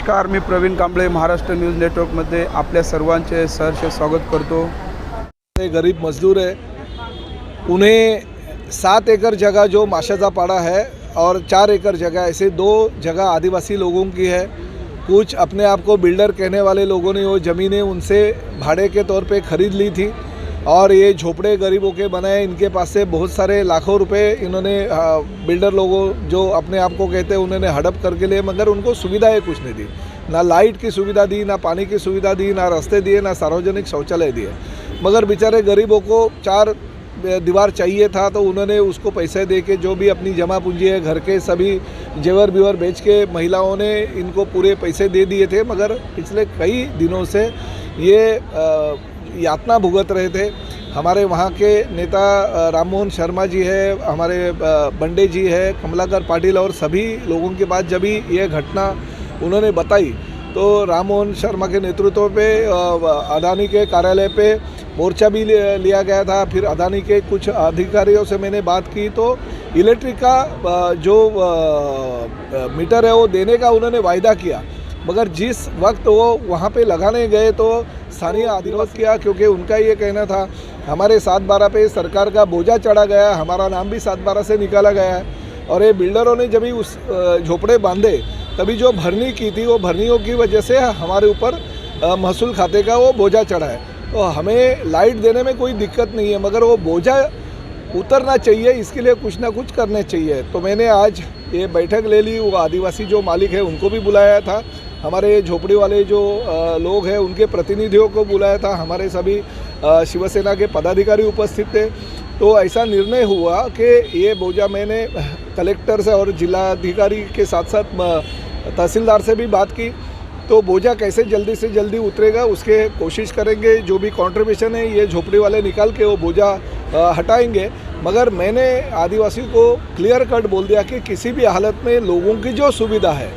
नमस्कार, मी प्रवीण कांबळे महाराष्ट्र न्यूज़ नेटवर्कमध्ये आपल्या सर्वांचे सहर्ष स्वागत करतो। गरीब मजदूर है, उन्हें 7 एकड़ जगह जो माशाजा पाड़ा है और 4 एकड़ जगह, ऐसे 2 जगह आदिवासी लोगों की है। कुछ अपने आप को बिल्डर कहने वाले लोगों ने वो ज़मीनें उनसे भाड़े के तौर पे ख़रीद ली थी और ये झोपड़े गरीबों के बनाए। इनके पास से बहुत सारे लाखों रुपए इन्होंने बिल्डर लोगों जो अपने आप को कहते हैं उन्होंने हड़प करके लिए, मगर उनको सुविधाएं कुछ नहीं दी। ना लाइट की सुविधा दी, ना पानी की सुविधा दी, ना रास्ते दिए, ना सार्वजनिक शौचालय दिए। मगर बेचारे गरीबों को 4 दीवार चाहिए था तो उन्होंने उसको पैसे दे के जो भी अपनी जमा पूंजी है, घर के सभी जेवर बीवर बेच के महिलाओं ने इनको पूरे पैसे दे दिए थे। मगर पिछले कई दिनों से ये यातना भुगत रहे थे। हमारे वहाँ के नेता राममोहन शर्मा जी है, हमारे बंडे जी है, कमलाकर पाटिल और सभी लोगों के पास जब ये घटना उन्होंने बताई तो राममोहन शर्मा के नेतृत्व पे अदानी के कार्यालय पे मोर्चा भी लिया गया था। फिर अदानी के कुछ अधिकारियों से मैंने बात की तो इलेक्ट्रिक का जो मीटर है वो देने का उन्होंने वायदा किया, मगर जिस वक्त वो वहाँ पे लगाने गए तो स्थानीय आदिवासी किया, क्योंकि उनका ये कहना था हमारे 7/12 पे सरकार का बोझा चढ़ा गया, हमारा नाम भी 7/12 से निकाला गया है। और ये बिल्डरों ने जब भी उस झोपड़े बांधे तभी जो भरनी की थी वो भरनियों की वजह से हमारे ऊपर महसूल खाते का वो बोझा चढ़ा है। तो हमें लाइट देने में कोई दिक्कत नहीं है, मगर वो बोझा उतरना चाहिए, इसके लिए कुछ ना कुछ करने चाहिए। तो मैंने आज ये बैठक ले ली। वो आदिवासी जो मालिक है उनको भी बुलाया था, हमारे झोपड़ी वाले जो लोग हैं उनके प्रतिनिधियों को बुलाया था, हमारे सभी शिवसेना के पदाधिकारी उपस्थित थे। तो ऐसा निर्णय हुआ कि ये बोझा, मैंने कलेक्टर से और जिलाधिकारी के साथ साथ तहसीलदार से भी बात की, तो बोझा कैसे जल्दी से जल्दी उतरेगा उसके कोशिश करेंगे। जो भी कंट्रीब्यूशन है ये झोपड़ी वाले निकाल के वो बोझा हटाएंगे। मगर मैंने आदिवासी को क्लियर कट बोल दिया कि किसी भी हालत में लोगों की जो सुविधा है,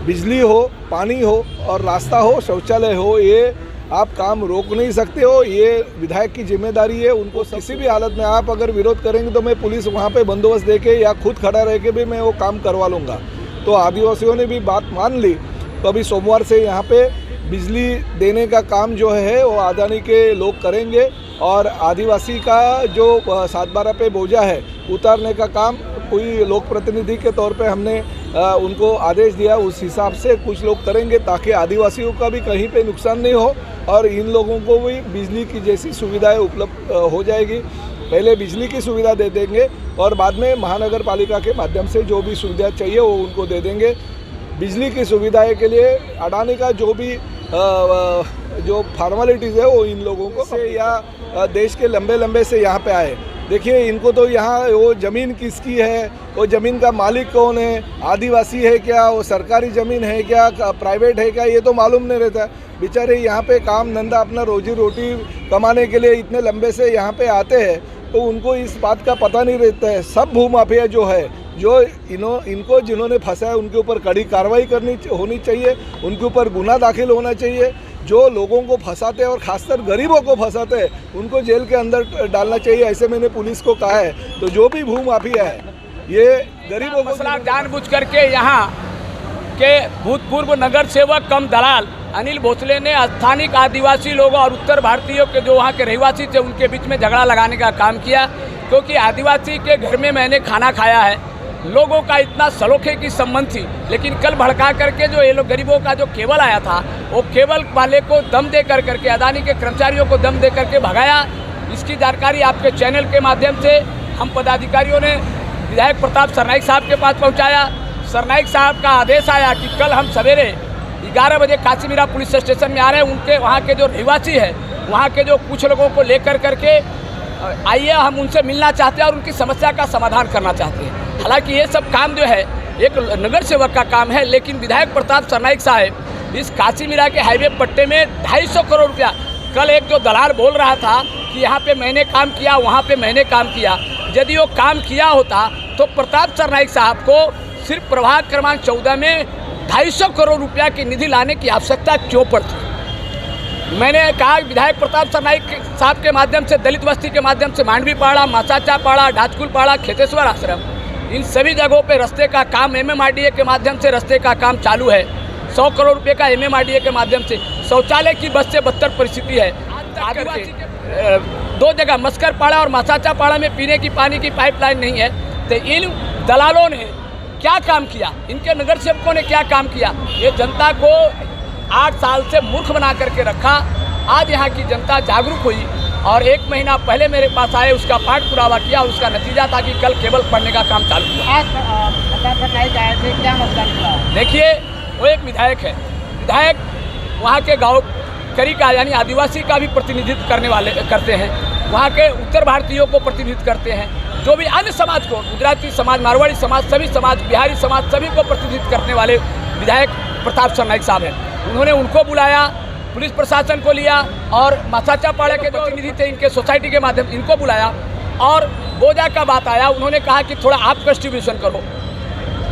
बिजली हो, पानी हो और रास्ता हो, शौचालय हो, ये आप काम रोक नहीं सकते हो। ये विधायक की जिम्मेदारी है। उनको किसी भी हालत में आप अगर विरोध करेंगे तो मैं पुलिस वहाँ पे बंदोबस्त दे के या खुद खड़ा रह के भी मैं वो काम करवा लूँगा। तो आदिवासियों ने भी बात मान ली। तो अभी सोमवार से यहाँ पे बिजली देने का काम जो है वो अदानी के लोग करेंगे और आदिवासी का जो 7/12 पे बोझा है उतारने का काम कोई लोक प्रतिनिधि के तौर पे हमने उनको आदेश दिया, उस हिसाब से कुछ लोग करेंगे ताकि आदिवासियों का भी कहीं पे नुकसान नहीं हो और इन लोगों को भी बिजली की जैसी सुविधाएं उपलब्ध हो जाएगी। पहले बिजली की सुविधा दे देंगे और बाद में महानगर पालिका के माध्यम से जो भी सुविधा चाहिए वो उनको दे देंगे। बिजली की सुविधाएं के लिए अडानी का जो भी जो फॉर्मेलिटीज़ है वो इन लोगों को से या देश के लंबे से यहाँ पे आए। देखिए, इनको तो यहाँ वो ज़मीन किसकी है, वो ज़मीन का मालिक कौन है, आदिवासी है क्या, वो सरकारी ज़मीन है क्या, प्राइवेट है क्या, ये तो मालूम नहीं रहता। बेचारे यहाँ पे काम धंधा अपना रोजी रोटी कमाने के लिए इतने लंबे से यहाँ पे आते हैं तो उनको इस बात का पता नहीं रहता है। सब भूमाफिया जो है, जो इनको जिन्होंने फंसाया उनके ऊपर कड़ी कार्रवाई होनी चाहिए, उनके ऊपर गुनाह दाखिल होना चाहिए। जो लोगों को फंसाते हैं और खासकर गरीबों को फंसाते हैं उनको जेल के अंदर डालना चाहिए, ऐसे मैंने पुलिस को कहा है। तो जो भी भूमाफिया है ये गरीबों को जानबूझ करके यहाँ के भूतपूर्व नगर सेवक कम दलाल अनिल भोसले ने स्थानिक आदिवासी लोगों और उत्तर भारतीयों के जो वहाँ के रहवासी थे उनके बीच में झगड़ा लगाने का काम किया, क्योंकि आदिवासी के घर में मैंने खाना खाया है, लोगों का इतना सलोखे की संबंध थी। लेकिन कल भड़का करके जो ये लोग गरीबों का जो केबल आया था वो केबल वाले को दम दे करके अदानी के कर्मचारियों को दम दे करके भगाया। इसकी जानकारी आपके चैनल के माध्यम से हम पदाधिकारियों ने विधायक प्रताप सरनाइक साहब के पास पहुंचाया। सरनाइक साहब का आदेश आया कि कल हम सवेरे 11 बजे काशीमीरा पुलिस स्टेशन में आ रहे हैं। उनके वहाँ के जो रहवासी है, वहाँ के जो कुछ लोगों को लेकर करके आइए, हम उनसे मिलना चाहते हैं और उनकी समस्या का समाधान करना चाहते हैं। हालांकि ये सब काम जो है एक नगर सेवक का काम है, लेकिन विधायक प्रताप सरनाइक साहब इस काशीमीरा के हाईवे पट्टे में 250 करोड़ रुपया, कल एक जो दलाल बोल रहा था कि यहाँ पे मैंने काम किया, वहाँ पे मैंने काम किया, यदि वो काम किया होता तो प्रताप सरनाइक साहब को सिर्फ प्रभाग क्रमांक 14 में 250 करोड़ रुपया की निधि लाने की आवश्यकता क्यों पड़ती। मैंने कहा विधायक प्रताप सरनाइक साहब के माध्यम से दलित बस्ती के माध्यम से मांडवी पाड़ा, मासाचा पाड़ा, ढाचकुल पाड़ा, खेतेश्वर आश्रम, इन सभी जगहों पे रास्ते का काम MMRDA के माध्यम से रास्ते का काम चालू है। 100 करोड़ रुपए का MMRDA के माध्यम से शौचालय की बस से बदतर परिस्थिति है। आदिवासी के 2 जगह मस्करपाड़ा और मासाचापाड़ा में पीने की पानी की पाइपलाइन नहीं है। तो इन दलालों ने क्या काम किया, इनके नगर सेवकों ने क्या काम किया? ये जनता को 8 साल से मूर्ख बना करके रखा। आज यहाँ की जनता जागरूक हुई और 1 महीना पहले मेरे पास आए, उसका पाठ पुरावा किया और उसका नतीजा था कि कल केबल पढ़ने का काम चालू हुआ। आज आए थे, क्या मसला निकला? देखिए, वो एक विधायक है, विधायक वहाँ के गाँव करी का यानी आदिवासी का भी प्रतिनिधित्व करते हैं, वहाँ के उत्तर भारतीयों को प्रतिनिधित्व करते हैं, जो भी अन्य समाज को, गुजराती समाज, मारवाड़ी समाज, सभी समाज, बिहारी समाज, सभी को प्रतिनिधित्व करने वाले विधायक प्रताप सरनाईक साहब हैं। उन्होंने उनको बुलाया, पुलिस प्रशासन को लिया और मासाचापाड़ा के जो प्रतिनिधि थे इनके सोसाइटी के माध्यम इनको बुलाया और बोझा का बात आया। उन्होंने कहा कि थोड़ा आप डिस्ट्रीब्यूशन करो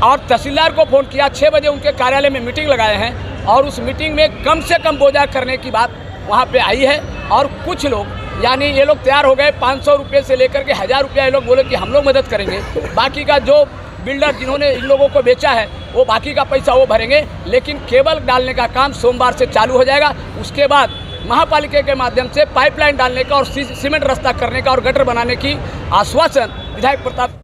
और तहसीलदार को फ़ोन किया। 6 बजे उनके कार्यालय में मीटिंग लगाए हैं और उस मीटिंग में कम से कम बोझा करने की बात वहाँ पे आई है। और कुछ लोग यानी ये लोग तैयार हो गए, 500 रुपये से लेकर के 1000 रुपया ये लोग बोले कि हम लोग मदद करेंगे, बाकी का जो बिल्डर जिन्होंने इन लोगों को बेचा है वो बाकी का पैसा वो भरेंगे। लेकिन केबल डालने का काम सोमवार से चालू हो जाएगा। उसके बाद महापालिका के माध्यम से पाइपलाइन डालने का और सीमेंट रास्ता करने का और गटर बनाने की आश्वासन विधायक प्रताप